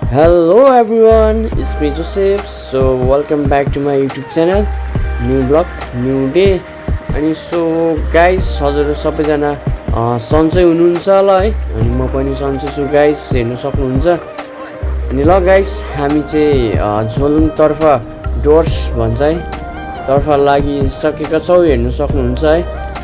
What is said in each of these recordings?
Hello everyone, it's me Joseph. So welcome back to my YouTube channel. New vlog, new day. अनि so guys हजुरहरु सबैजना सन्चै हुनुहुन्छ होला है अनि म पनि सन्चै छु गाइस हेर्न सक्नुहुन्छ अनि ल गाइस हामी चाहिँ झोलुङ तर्फ डोर्स भन्छ है तर्फ लागिसकेका छौं हेर्न सक्नुहुन्छ है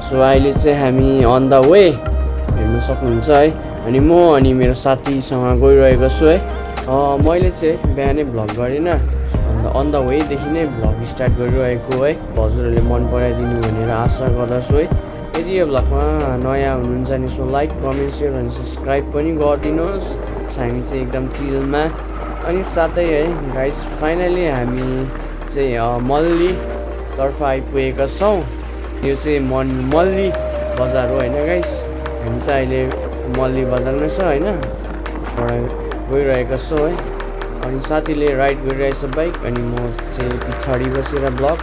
सो अहिले चाहिँ हामी अन द वे हेर्न सक्नुहुन्छ है अनि म अनि मेरो साथीसँग गइरहेको छु है मैले चाहिँ बिहानै भ्लग गरिन अन्त अन द वे देखि नै भ्लग स्टार्ट गरिरहेको है हजुरहरूले मन पराइदिनु भनेर आशा गर्दछु है यदि यो भ्लगमा नयाँ हुनुहुन्छ भने सो लाइक कमेन्ट सेयर अनि सब्स्क्राइब पनि गरिदिनुहोस् हामी चाहिँ एकदम चिलमा अनि साथै है गाइस फाइनली हामी चाहिँ मल्ली तर्फ आइपुगेका छौँ यो चाहिँ मल्ली बजार हो होइन गाइस हामी चाहिँ अहिले मल्ली बजारमै छ होइन गइरहेका छौँ है अनि साथीले राइड गरिरहेछ बाइक अनि म चाहिँ पछाडि बसेर ब्लग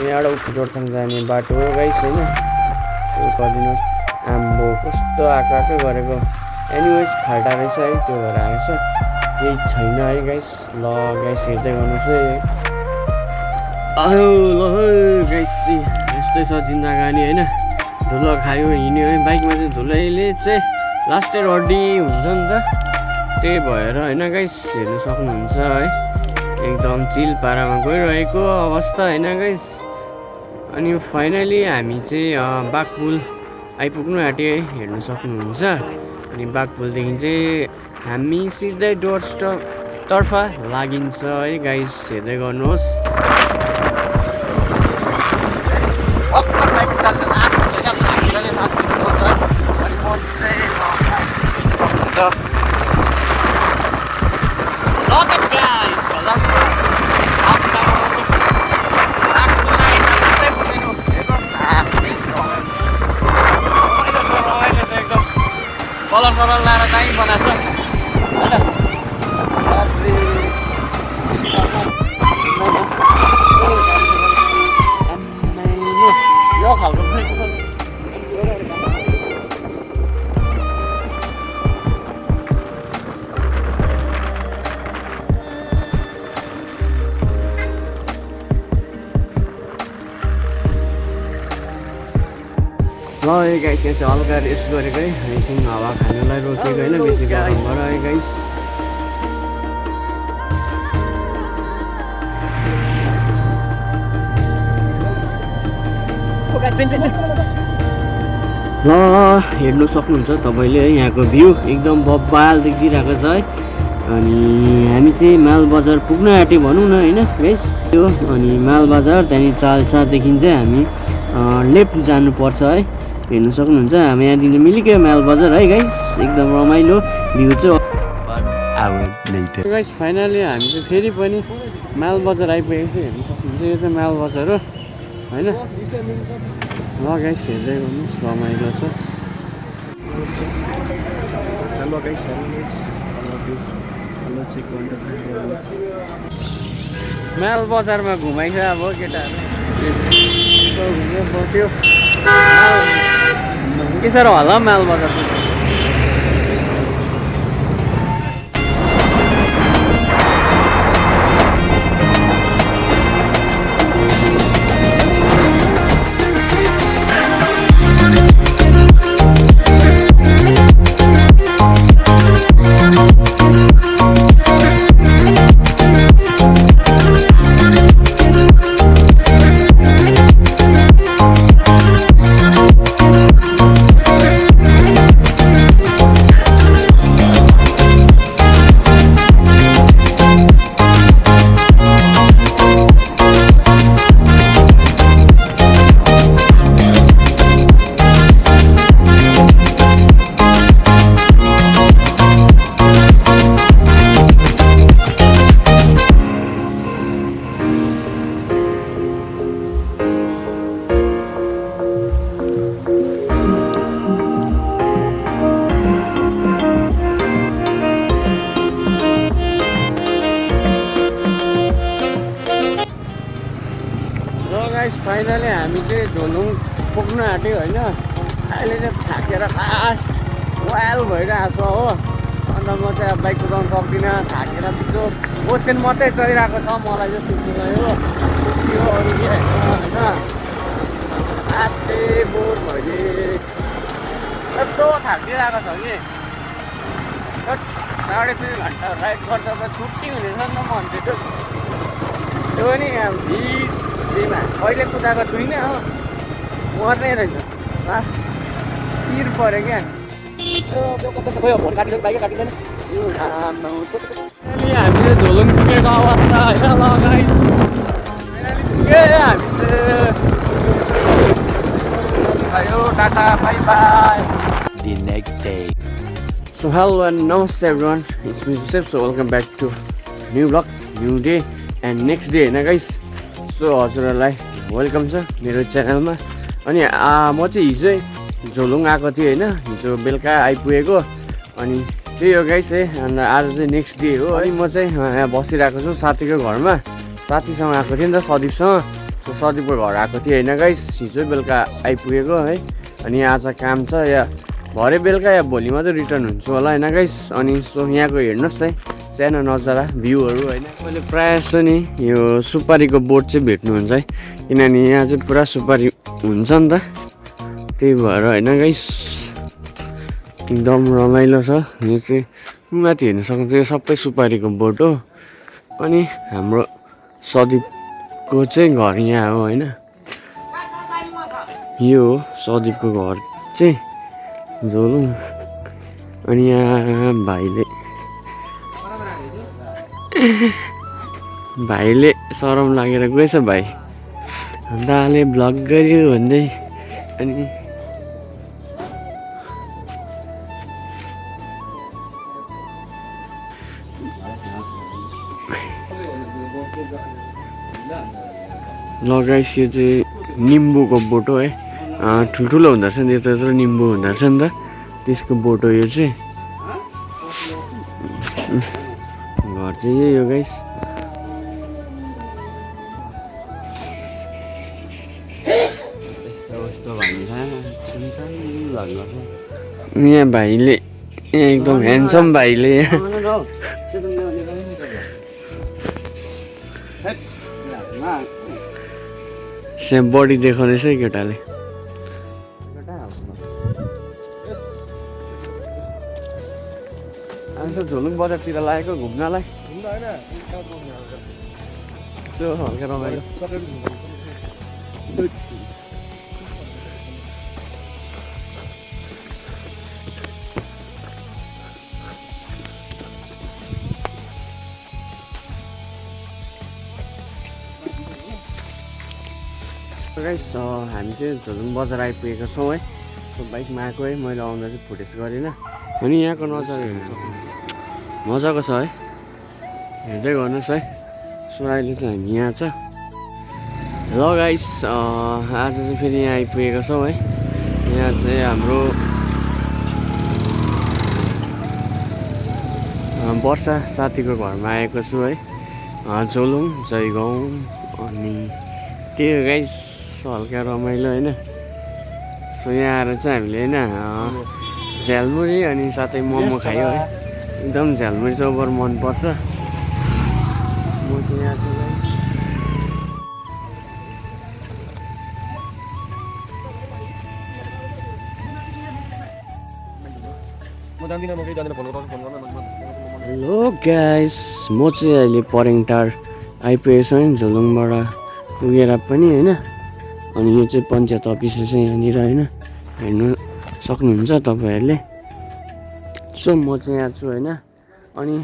यहाँबाट जोरथाङ जाने बाटो हो गाइस होइन सो गरिदिनुहोस् आम्बो कस्तो आएको गरेको एनिवेज खाल्टा रहेछ है त्यो भएर आएको छ केही छैन है गाइस ल गाइस हेर्दै गर्नुहोस् है आयो ल गाइस यस्तै छ जिन्दगानी होइन धुलो खायो हिँड्यो है बाइकमा चाहिँ धुलोले चाहिँ लास्टै रड्डी हुन्छ नि त त्यही भएर होइन गाइस हेर्न सक्नुहुन्छ है एकदम चिल पारामा गइरहेको अवस्था होइन गाइस अनि फाइनली हामी चाहिँ बाघपुल आइपुग्नु आँट्यो है हेर्न सक्नुहुन्छ अनि बाघपुलदेखि चाहिँ हामी सिधै डोरस्टपतर्फ लागिन्छ है गाइस हेर्दै गर्नुहोस् कलर सलर लाएर चाहिँ बनाएको होइन यो खालको ल है गाइस यहाँ चाहिँ हल्का रेस्ट गरेको है एकछिन हावा खानुलाई रोकेको होइन बेसी गरमबाट है गाइस ल हेर्नु सक्नुहुन्छ तपाईँले है यहाँको भ्यू एकदम बब्बाल देखिरहेको छ है अनि हामी चाहिँ माल बजार पुग्न आँट्यो भनौँ न होइन गाइस त्यो अनि माल बजार त्यहाँदेखि चाल्सादेखि चाहिँ हामी लेफ्ट जानुपर्छ है हेर्न सक्नुहुन्छ हामी यहाँदेखि मिलिकै माल बजार है गाइस एकदम रमाइलो भ्यू चाहिँ गाइस फाइनली हामी चाहिँ फेरि पनि माल बजार आइपुगेको छ हेर्न सक्नुहुन्छ यो चाहिँ माल बजार हो होइन ल गाइस हेर्दै गर्नुहोस् रमाइलो छ माल बजारमा घुमाइछ अब केटाहरू घुम्यो बस्यो के साह्रो होला माल बजार फाइनली हामी चाहिँ झोलुङ पुग्न आँट्यो होइन अहिले चाहिँ थाकेर लास्ट वाइल भइरहेको छ हो अन्त म चाहिँ अब बाइक कुदाउनु सक्दिनँ, थाकेर त्यो ओछेन मात्रै चढिरहेको छ। मलाई चाहिँ सुत्नु हो अरू के होइन। आस्ते बोर भइदिए यस्तो थाकिरहेको छ कि 3.5 घन्टा राइड गर्दा त छुट्टी हुनेछ नि त मान्छे त्यो पनि अब बिचमा कहिले कुदाएको छुइनँ हो, मर्ने रहेछ लास्ट तिर पऱ्यो क्या। हामीले झोलुङ पुगेको अवस्था होइन ल गाइस, हामी चाहिँ Tata bye by. The next day. So hello and namaste everyone, it's me Joseph. So welcome back to new vlog, new day and next day होइन गाइस। सो हजुरहरूलाई वेलकम छ मेरो च्यानलमा। अनि म चाहिँ हिजो झोलुङ आएको थिएँ होइन, हिजो बेलुका आइपुगेको। अनि त्यही हो गाइस है, अन्त आज चाहिँ नेक्स्ट डे हो। अनि म चाहिँ यहाँ बसिरहेको छु साथीको घरमा, साथीसँग आएको थिएँ नि त सदीपसँग। सो सदीपको घर आएको थिएँ होइन गाइस, हिजो बेलुका आइपुगेको है। अनि आज काम छ या भरे बेलुका या भोलि मात्रै रिटर्न हुन्छु होला होइन गाइस। अनि सो यहाँको हेर्नुहोस् है सानो नजारा भ्यूहरू होइन। मैले प्रायः जस्तो नि यो सुपारीको बोट चाहिँ भेट्नुहुन्छ है, किनभने यहाँ चाहिँ पुरा सुपारी हुन्छ नि त, त्यही भएर होइन गाइस एकदम रमाइलो छ। यो चाहिँ माथि हेर्न सक्नुहुन्छ, यो सबै सुपारीको बोट हो। अनि हाम्रो सदीपको चाहिँ घर यहाँ हो होइन, यो हो सदीपको घर चाहिँ झोलुङ। अनि यहाँ भाइले सरम लागेर गएछ भाइ, दाले भ्लग गर्यो भन्दै। अनि लगाइस यो चाहिँ निम्बुको बोटो है, ठुल्ठुलो हुँदो रहेछ नि, यत्रो यत्रो निम्बु हुँदो रहेछ नि त, त्यसको बोटो यो चाहिँ। घर चाहिँ यही हो गाइस। यहाँ भाइले एकदम ह्यान्डसम भाइले यहाँ बडी देखाउँदैछ है केटाले। झोलुङ बजारतिर लागेको घुम्नलाई, यसो हल्का रमाइलो। गाइस हामी चाहिँ झोलुङ बजार आइपुगेको छौँ है। सो बाइकमा आएको है, मैले आउँदा चाहिँ फुटेज गरिनँ। अनि यहाँको नजारा हेर्नु मजाको छ है, हेर्दै गर्नुहोस् है। सो अहिले चाहिँ हामी यहाँ छ ल गाइस। आज चाहिँ फेरि यहाँ आइपुगेको छौँ है। यहाँ चाहिँ हाम्रो वर्षा साथीको घरमा आएको छु है, झोलुङ जयगाउँ। अनि त्यही हो गाइस, हल्का रमाइलो होइन। सो यहाँ आएर चाहिँ हामीले होइन झ्यालमुरी अनि साथै मोमो खायो है, एकदम झ्यालमुरी चाहिँ ओभर मनपर्छ। म चाहिँ यहाँ छु गाइस। हेलो गाइस, म चाहिँ अहिले परेङटार आइपुगेको छु है, झोलुङबाट पुगेर पनि होइन। अनि यो चाहिँ पञ्चायत अफिस चाहिँ यहाँनिर होइन, हेर्नु सक्नुहुन्छ तपाईँहरूले। सो म चाहिँ यहाँ छु होइन, अनि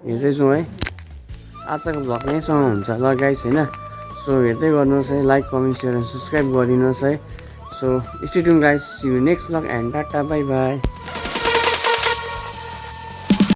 हेर्दैछु है। आजको भ्लग यहीँसँग हुन्छ ल गाइस होइन। सो हेर्दै गर्नुहोस् है, like comment share and subscribe गरिदिनुहोस् है। So stay tuned guys, see you next vlog and tata bye by.